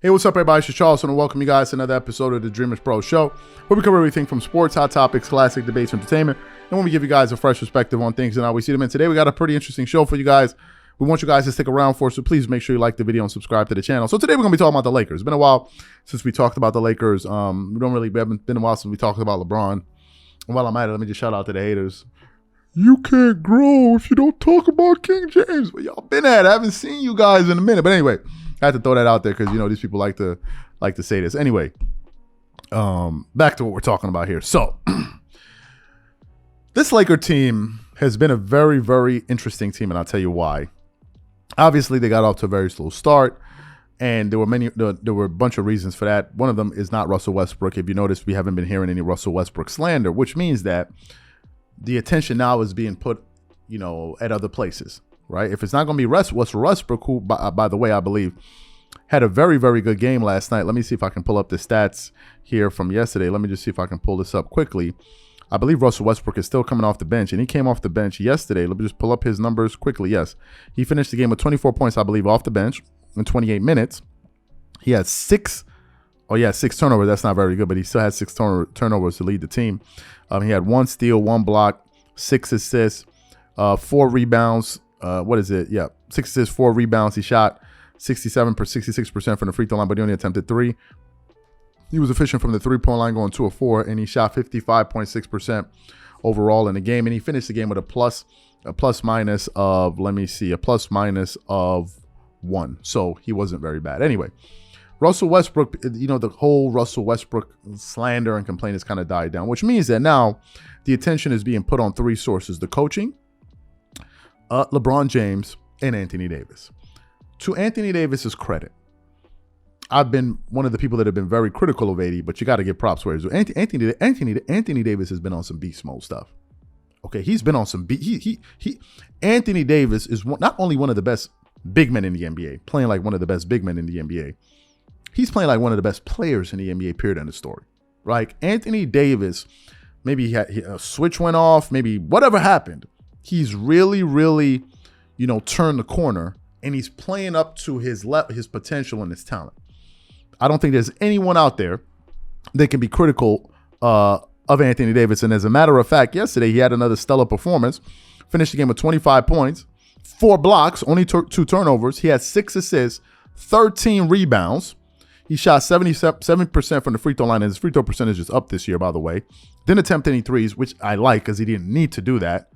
Hey, what's up, everybody? It's Charleston, and welcome you guys to another episode of the Dreamerspro Show, where we cover everything from sports, hot topics, classic debates, entertainment, and when we give you guys a fresh perspective on things and how we see them. And today we got a pretty interesting show for you guys. We want you guys to stick around for, so please make sure you like the video and subscribe to the channel. So today we're going to be talking about the Lakers. It's been a while since we talked about the Lakers. We haven't been a while since we talked about LeBron. And while I'm at it, let me just shout out to the haters. You can't grow if you don't talk about King James. But y'all been at it. I haven't seen you guys in a minute. But anyway, I had to throw that out there because, you know, these people like to say this. Anyway, back to what we're talking about here. So, this Laker team has been a very, very interesting team, and I'll tell you why. Obviously, they got off to a very slow start, and there were a bunch of reasons for that. One of them is not Russell Westbrook. If you notice, we haven't been hearing any Russell Westbrook slander, which means that the attention now is being put, you know, at other places. Right? If it's not going to be Russell Westbrook, who, by the way, I believe had a very, very good game last night. Let me see if I can pull up the stats here from yesterday. Let me just see if I can pull this up quickly. I believe Russell Westbrook is still coming off the bench, and he came off the bench yesterday. Let me just pull up his numbers quickly. Yes, he finished the game with 24 points, I believe, off the bench in 28 minutes. He had six turnovers. That's not very good, but he still had six turnovers to lead the team. He had 1 steal, 1 block, 6 assists, 4 rebounds. 6 assists, 4 rebounds. He shot 66% from the free throw line, but he only attempted 3. He was efficient from the 3-point line, going 2 of 4, and he shot 55.6% overall in the game. And he finished the game with a plus minus of 1. So he wasn't very bad. Anyway, Russell Westbrook, you know, the whole Russell Westbrook slander and complaint has kind of died down, which means that now the attention is being put on 3 sources: the coaching, LeBron James, and Anthony Davis. To Anthony Davis's credit, I've been one of the people that have been very critical of AD, but you got to give props where it's due. Anthony Davis has been on some beast mode stuff. Okay, he's been on some Anthony Davis is not only one of the best big men in the NBA, playing like one of the best big men in the NBA. He's playing like one of the best players in the NBA. Period. End of story. Right? Anthony Davis, maybe a switch went off, maybe whatever happened. He's really, really, you know, turned the corner, and he's playing up to his potential and his talent. I don't think there's anyone out there that can be critical of Anthony Davis. And as a matter of fact, yesterday he had another stellar performance. Finished the game with 25 points, 4 blocks, only 2 turnovers. He had 6 assists, 13 rebounds. He shot 77% from the free throw line, and his free throw percentage is up this year, by the way. Didn't attempt any threes, which I like because he didn't need to do that.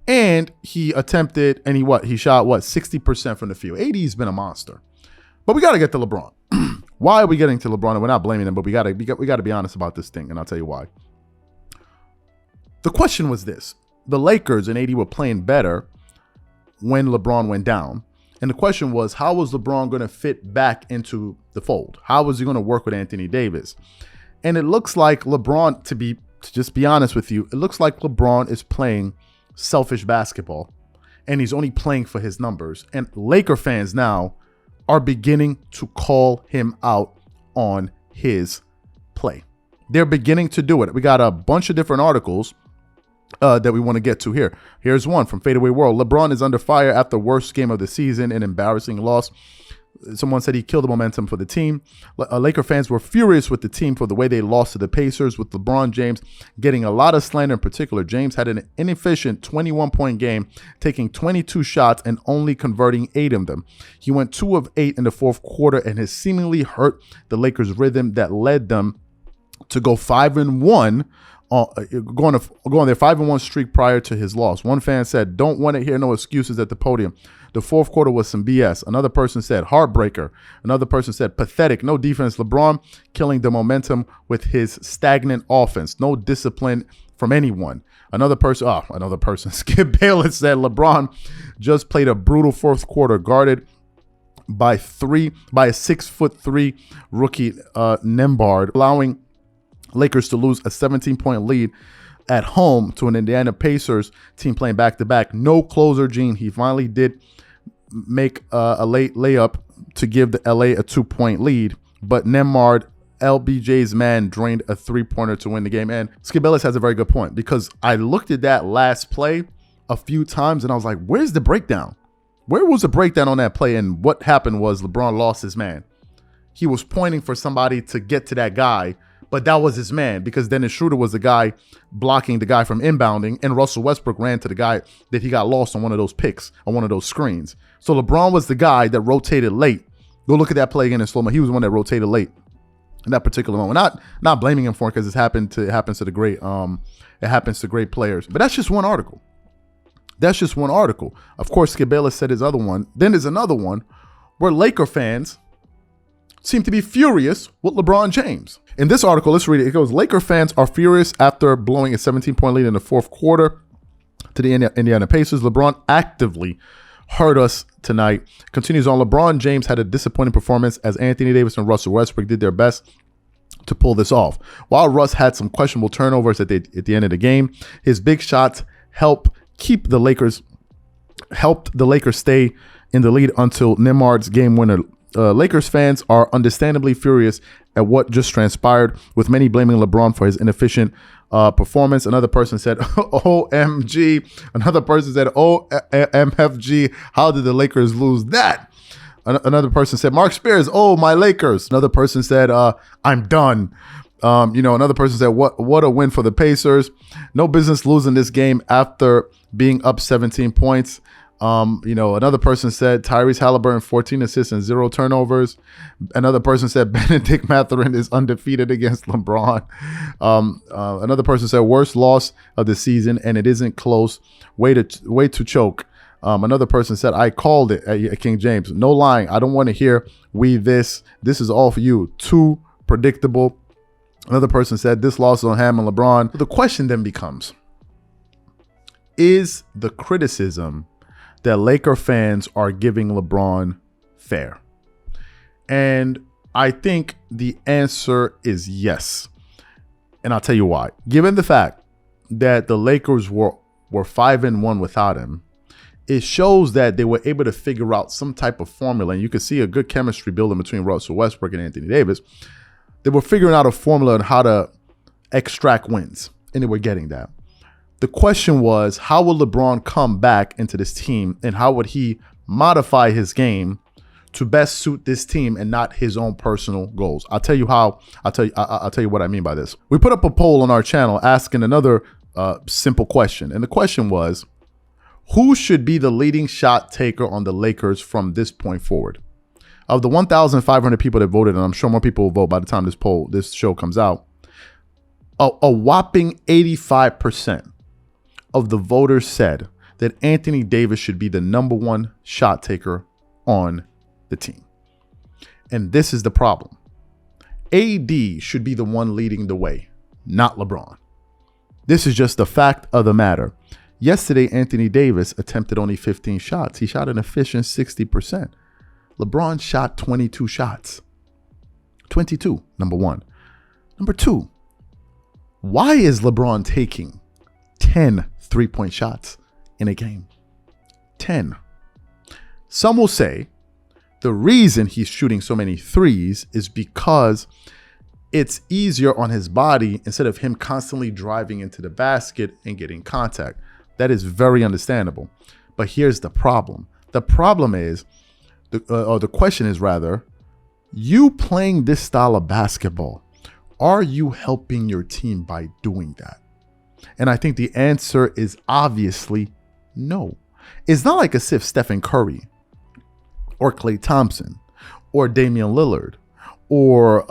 And he attempted, and he shot 60% from the field. AD's been a monster. But we got to get to LeBron. Why are we getting to LeBron? And we're not blaming him, but we got to be honest about this thing, and I'll tell you why. The question was this. The Lakers and AD were playing better when LeBron went down. And the question was, how was LeBron going to fit back into the fold? How was he going to work with Anthony Davis? And it looks like LeBron, to just be honest with you, it looks like LeBron is playing selfish basketball, and he's only playing for his numbers. And Laker fans now are beginning to call him out on his play. They're beginning to do it. We got a bunch of different articles that we want to get to here. Here's one from Fadeaway World. LeBron is under fire after worst game of the season, an embarrassing loss. Someone said he killed the momentum for the team. Laker fans were furious with the team for the way they lost to the Pacers, with LeBron James getting a lot of slander. In particular, James had an inefficient 21-point game, taking 22 shots and only converting 8 of them. He went 2 of 8 in the fourth quarter and has seemingly hurt the Lakers' rhythm that led them to go 5-1. Going their 5-1 streak prior to his loss. One fan said, "Don't want to hear no excuses at the podium. The fourth quarter was some BS." Another person said, "Heartbreaker." Another person said, "Pathetic. No defense. LeBron killing the momentum with his stagnant offense. No discipline from anyone." Another person, Skip Bayless said, "LeBron just played a brutal fourth quarter, guarded by a 6'3" rookie Nembhard, allowing Lakers to lose a 17-point lead at home to an Indiana Pacers team playing back-to-back. No closer, Gene. He finally did make a late layup to give the LA a 2-point lead, but Nembhard, LBJ's man, drained a 3-pointer to win the game. And Skip Bayless has a very good point, because I looked at that last play a few times and I was like, where's the breakdown? Where was the breakdown on that play? And what happened was LeBron lost his man. he was pointing for somebody to get to that guy, but that was his man because Dennis Schroeder was the guy blocking the guy from inbounding, and Russell Westbrook ran to the guy that he got lost on one of those picks, on one of those screens. So LeBron was the guy that rotated late. Go look at that play again in slow mo. He was the one that rotated late in that particular moment. Not blaming him for it because it happens to great players. But that's just one article. That's just one article. Of course, Skip Bayless said his other one. Then there's another one where Laker fans seem to be furious with LeBron James. In this article, let's read it. It goes, Laker fans are furious after blowing a 17-point lead in the fourth quarter to the Indiana Pacers. LeBron actively hurt us tonight. Continues on, LeBron James had a disappointing performance as Anthony Davis and Russell Westbrook did their best to pull this off. While Russ had some questionable turnovers at the end of the game, his big shots helped the Lakers stay in the lead until Nembhard's game winner. Lakers fans are understandably furious at what just transpired, with many blaming LeBron for his inefficient performance. Another person said, OMG. Another person said, OMFG. How did the Lakers lose that? Another person said, Mark Spears, oh, my Lakers. Another person said, I'm done. Another person said, what a win for the Pacers. No business losing this game after being up 17 points. Another person said Tyrese Halliburton, 14 assists and 0 turnovers. Another person said Benedict Mathurin is undefeated against LeBron. Another person said worst loss of the season and it isn't close. Way to choke. Another person said, I called it at King James. No lying. I don't want to hear this is all for you. Too predictable. Another person said this loss on Ham and LeBron. The question then becomes, is the criticism that Laker fans are giving LeBron fair? And I think the answer is yes. And I'll tell you why. Given the fact that the Lakers were 5-1 without him, it shows that they were able to figure out some type of formula. And you can see a good chemistry building between Russell Westbrook and Anthony Davis. They were figuring out a formula on how to extract wins, and they were getting that. The question was, how will LeBron come back into this team, and how would he modify his game to best suit this team and not his own personal goals? I'll tell you how. I'll tell you what I mean by this. We put up a poll on our channel asking another simple question, and the question was, who should be the leading shot taker on the Lakers from this point forward? Of the 1,500 people that voted, and I'm sure more people will vote by the time this show comes out, a whopping 85% of the voters said that Anthony Davis should be the number one shot taker on the team. And this is the problem. AD should be the one leading the way, not LeBron. This is just the fact of the matter. Yesterday, Anthony Davis attempted only 15 shots. He shot an efficient 60%. LeBron shot 22 shots. 22, number one. Number two, why is LeBron taking 10 three-point shots in a game? 10. Some will say the reason he's shooting so many threes is because it's easier on his body instead of him constantly driving into the basket and getting contact. That is very understandable. But here's the problem. The problem is, the question is rather, you playing this style of basketball, are you helping your team by doing that? And I think the answer is obviously no. It's not like as if Stephen Curry or Klay Thompson or Damian Lillard or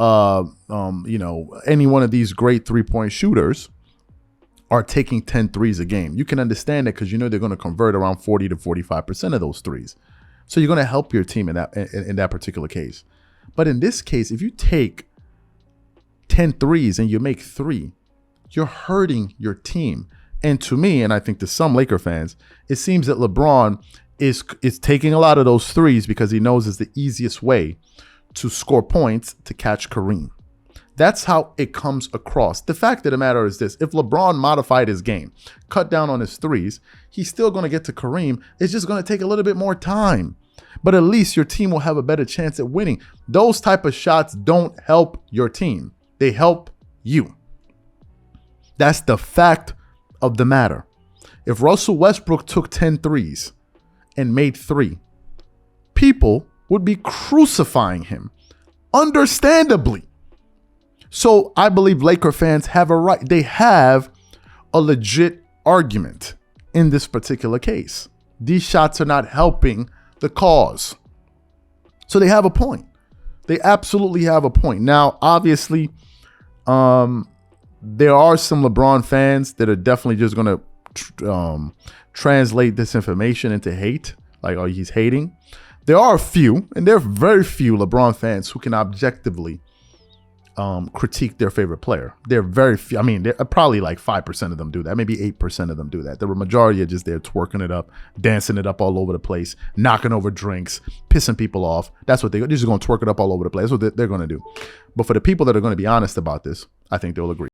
any one of these great three-point shooters are taking 10 threes a game. You can understand that because you know they're going to convert around 40 to 45% of those threes. So you're going to help your team in that particular case. But in this case, if you take 10 threes and you make 3, you're hurting your team. And to me, and I think to some Laker fans, it seems that LeBron is taking a lot of those threes because he knows it's the easiest way to score points to catch Kareem. That's how it comes across. The fact of the matter is this: if LeBron modified his game, cut down on his threes, he's still going to get to Kareem. It's just going to take a little bit more time. But at least your team will have a better chance at winning. Those type of shots don't help your team. They help you. That's the fact of the matter. If Russell Westbrook took 10 threes and made 3, people would be crucifying him, understandably. So I believe Laker fans have a right. They have a legit argument in this particular case. These shots are not helping the cause. So they have a point. They absolutely have a point. Now, obviously, there are some LeBron fans that are definitely just going to translate this information into hate. Like, oh, he's hating. There are a few, and there are very few LeBron fans who can objectively critique their favorite player. They're very few. I mean, probably like 5% of them do that. Maybe 8% of them do that. The majority are just there twerking it up, dancing it up all over the place, knocking over drinks, pissing people off. That's what they're just going to twerk it up all over the place. That's what they're going to do. But for the people that are going to be honest about this, I think they'll agree.